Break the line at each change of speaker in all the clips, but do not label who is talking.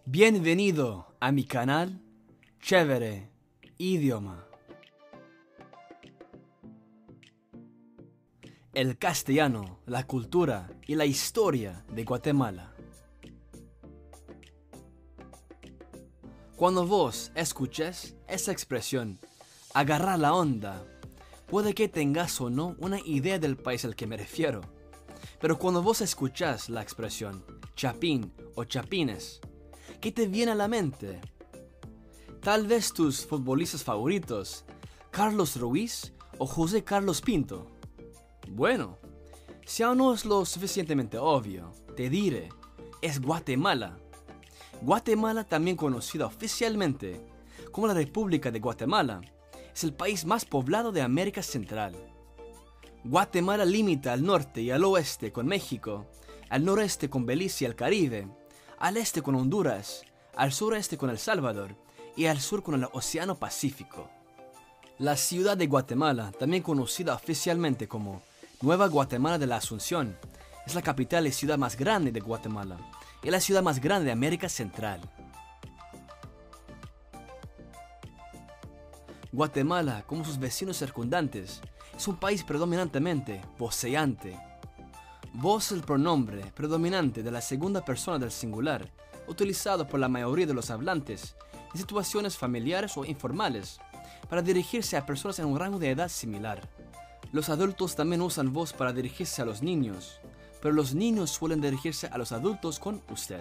Bienvenido a mi canal Chévere Idioma. El castellano, la cultura y la historia de Guatemala. Cuando vos escuches esa expresión, agarrar la onda, puede que tengas o no una idea del país al que me refiero. Pero cuando vos escuchás la expresión chapín o chapines, ¿qué te viene a la mente? Tal vez tus futbolistas favoritos, Carlos Ruiz o José Carlos Pinto. Bueno, si aún no es lo suficientemente obvio, te diré, es Guatemala. Guatemala, también conocida oficialmente como la República de Guatemala, es el país más poblado de América Central. Guatemala limita al norte y al oeste con México, al noreste con Belice y el Caribe, al este con Honduras, al sureste con El Salvador y al sur con el Océano Pacífico. La ciudad de Guatemala, también conocida oficialmente como Nueva Guatemala de la Asunción, es la capital y ciudad más grande de Guatemala y la ciudad más grande de América Central. Guatemala, como sus vecinos circundantes, es un país predominantemente voceante. Voz es el pronombre predominante de la segunda persona del singular, utilizado por la mayoría de los hablantes en situaciones familiares o informales, para dirigirse a personas en un rango de edad similar. Los adultos también usan vos para dirigirse a los niños, pero los niños suelen dirigirse a los adultos con usted.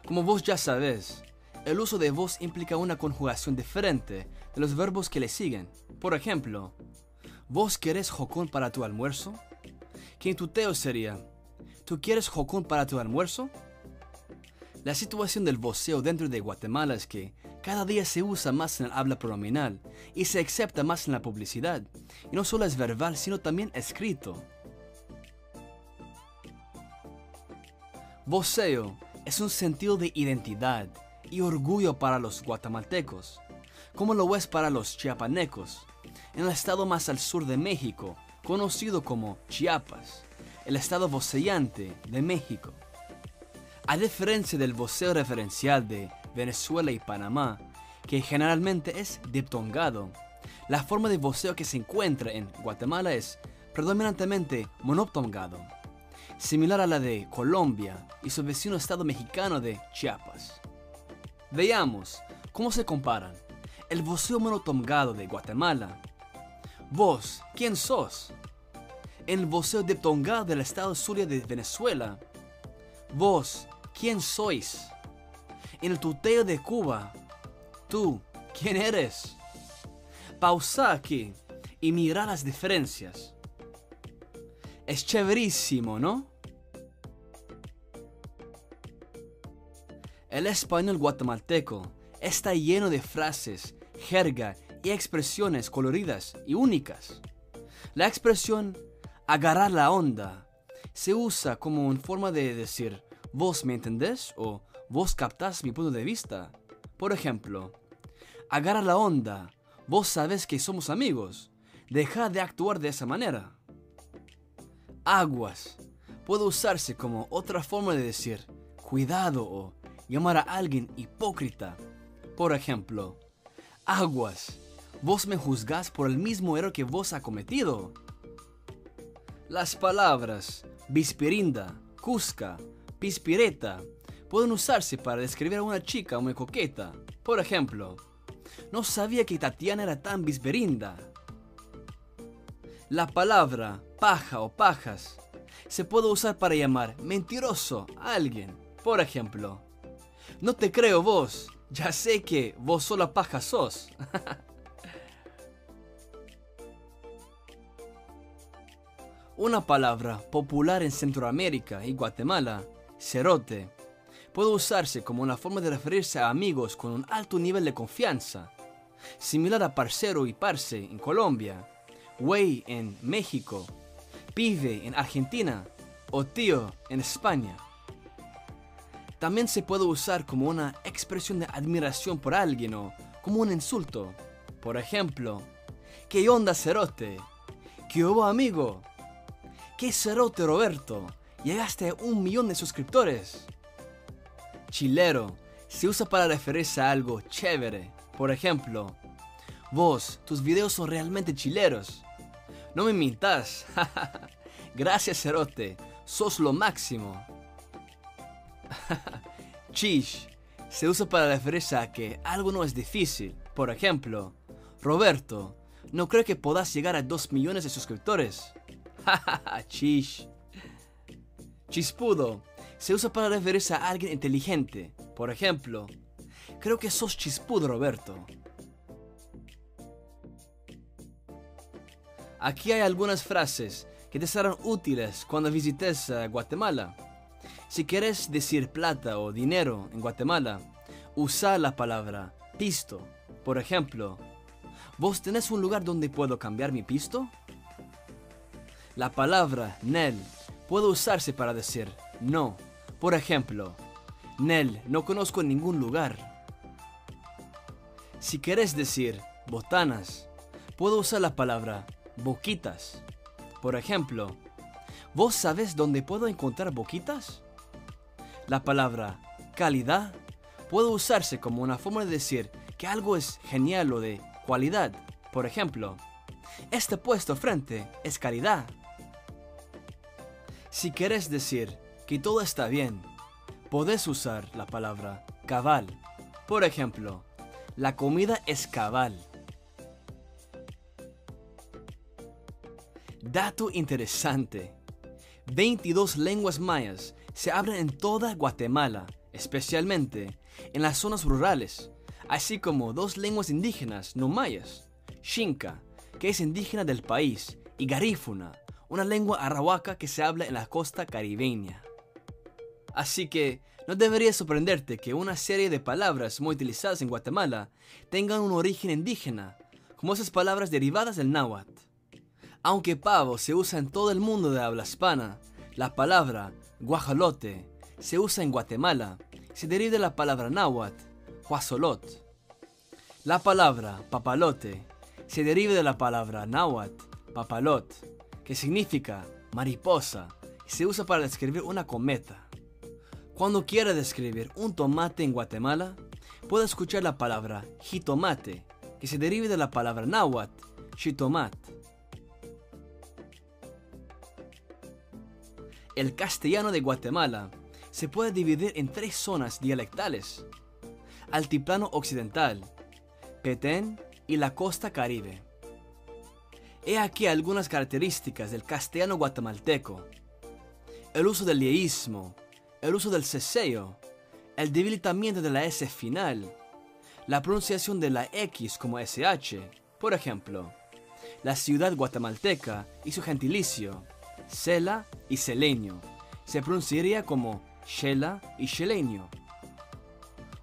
Como vos ya sabés, el uso de vos implica una conjugación diferente de los verbos que le siguen. Por ejemplo, ¿vos querés jocón para tu almuerzo? Que en tuteo sería, ¿tú quieres jocón para tu almuerzo? La situación del voceo dentro de Guatemala es que cada día se usa más en el habla pronominal y se acepta más en la publicidad, y no solo es verbal sino también escrito. Voceo es un sentido de identidad y orgullo para los guatemaltecos, como lo es para los chiapanecos, en el estado más al sur de México, conocido como Chiapas, el estado voceante de México. A diferencia del voceo referencial de Venezuela y Panamá, que generalmente es diptongado, la forma de voceo que se encuentra en Guatemala es predominantemente monoptongado, similar a la de Colombia y su vecino estado mexicano de Chiapas. Veamos cómo se comparan el voceo monoptongado de Guatemala. Vos, ¿quién sos? En el voceo diptongado del estado Zulia de Venezuela. Vos, ¿quién sois? En el tuteo de Cuba. Tú, ¿quién eres? Pausa aquí y mira las diferencias. Es chéverísimo, ¿no? El español guatemalteco está lleno de frases, jerga y expresiones coloridas y únicas. La expresión agarrar la onda se usa como una forma de decir ¿vos me entendés? O ¿vos captás mi punto de vista? Por ejemplo, agarra la onda, vos sabés que somos amigos, deja de actuar de esa manera. Aguas puede usarse como otra forma de decir cuidado o llamar a alguien hipócrita. Por ejemplo, aguas, vos me juzgás por el mismo error que vos ha cometido. Las palabras bispirinda, cusca, pispireta pueden usarse para describir a una chica muy coqueta. Por ejemplo, no sabía que Tatiana era tan bisperinda. La palabra paja o pajas se puede usar para llamar mentiroso a alguien. Por ejemplo, no te creo vos, ya sé que vos sola paja sos. Una palabra popular en Centroamérica y Guatemala, cerote, puede usarse como una forma de referirse a amigos con un alto nivel de confianza, similar a parcero y parce en Colombia, güey en México, pibe en Argentina o tío en España. También se puede usar como una expresión de admiración por alguien o como un insulto. Por ejemplo, ¿qué onda cerote? ¿Qué hubo amigo? ¿Qué cerote Roberto? Llegaste a 1 millón de suscriptores. Chilero, se usa para referirse a algo chévere. Por ejemplo, vos, tus videos son realmente chileros. No me mintas. Gracias, cerote. Sos lo máximo. Chish se usa para referirse a que algo no es difícil. Por ejemplo, Roberto, no creo que puedas llegar a 2 millones de suscriptores. Chish. Chispudo se usa para referirse a alguien inteligente. Por ejemplo, creo que sos chispudo, Roberto. Aquí hay algunas frases que te serán útiles cuando visites Guatemala. Si quieres decir plata o dinero en Guatemala, usa la palabra pisto. Por ejemplo, ¿vos tenés un lugar donde puedo cambiar mi pisto? La palabra nel puede usarse para decir no. Por ejemplo, nel, no conozco ningún lugar. Si querés decir botanas, puedo usar la palabra boquitas. Por ejemplo, ¿vos sabés dónde puedo encontrar boquitas? La palabra calidad puede usarse como una forma de decir que algo es genial o de cualidad. Por ejemplo, este puesto frente es calidad. Si querés decir que todo está bien, podés usar la palabra cabal. Por ejemplo, la comida es cabal. Dato interesante: 22 lenguas mayas se hablan en toda Guatemala, especialmente en las zonas rurales, así como 2 lenguas indígenas no mayas, Xinca, que es indígena del país, y Garífuna, una lengua arahuaca que se habla en la costa caribeña. Así que no debería sorprenderte que una serie de palabras muy utilizadas en Guatemala tengan un origen indígena, como esas palabras derivadas del náhuatl. Aunque pavo se usa en todo el mundo de habla hispana, la palabra guajolote se usa en Guatemala, se deriva de la palabra náhuatl, huazolot. La palabra papalote se deriva de la palabra náhuatl, papalot, que significa mariposa y se usa para describir una cometa. Cuando quiera describir un tomate en Guatemala, puede escuchar la palabra jitomate, que se deriva de la palabra náhuatl, xitomat. El castellano de Guatemala se puede dividir en 3 zonas dialectales: Altiplano Occidental, Petén y la costa Caribe. He aquí algunas características del castellano guatemalteco: el uso del yeísmo, el uso del ceseo, el debilitamiento de la S final, la pronunciación de la X como SH. Por ejemplo, la ciudad guatemalteca y su gentilicio, Cela y Celeño, se pronunciaría como Xela y Xeleño.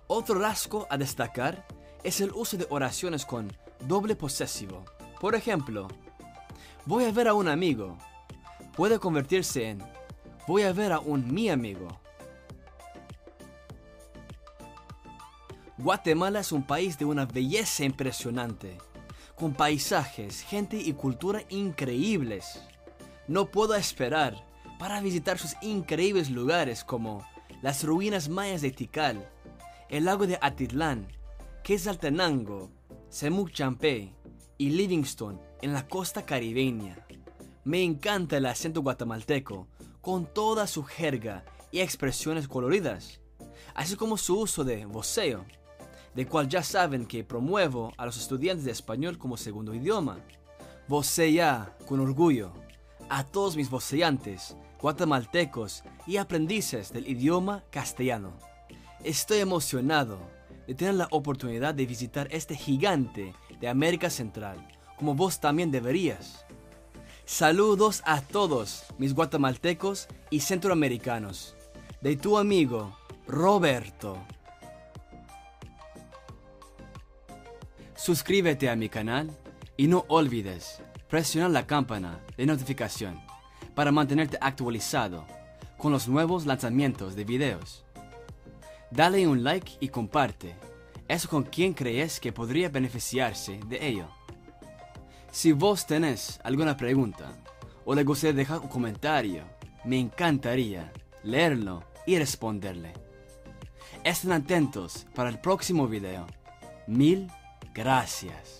Otro rasgo a destacar es el uso de oraciones con doble posesivo. Por ejemplo, voy a ver a un amigo puede convertirse en voy a ver a un mi amigo. Guatemala es un país de una belleza impresionante, con paisajes, gente y cultura increíbles. No puedo esperar para visitar sus increíbles lugares como las ruinas mayas de Tikal, el lago de Atitlán, Quetzaltenango, Semuc Champey y Livingston en la costa caribeña. Me encanta el acento guatemalteco, con toda su jerga y expresiones coloridas, así como su uso de voceo, de cual ya saben que promuevo a los estudiantes de español como segundo idioma. Vocea con orgullo a todos mis voceantes, guatemaltecos y aprendices del idioma castellano. Estoy emocionado de tener la oportunidad de visitar este gigante de América Central, como vos también deberías. Saludos a todos mis guatemaltecos y centroamericanos, de tu amigo Roberto. Suscríbete a mi canal y no olvides presionar la campana de notificación para mantenerte actualizado con los nuevos lanzamientos de videos. Dale un like y comparte eso con quien crees que podría beneficiarse de ello. Si vos tenés alguna pregunta o le gustaría dejar un comentario, me encantaría leerlo y responderle. Estén atentos para el próximo video. Mil gracias.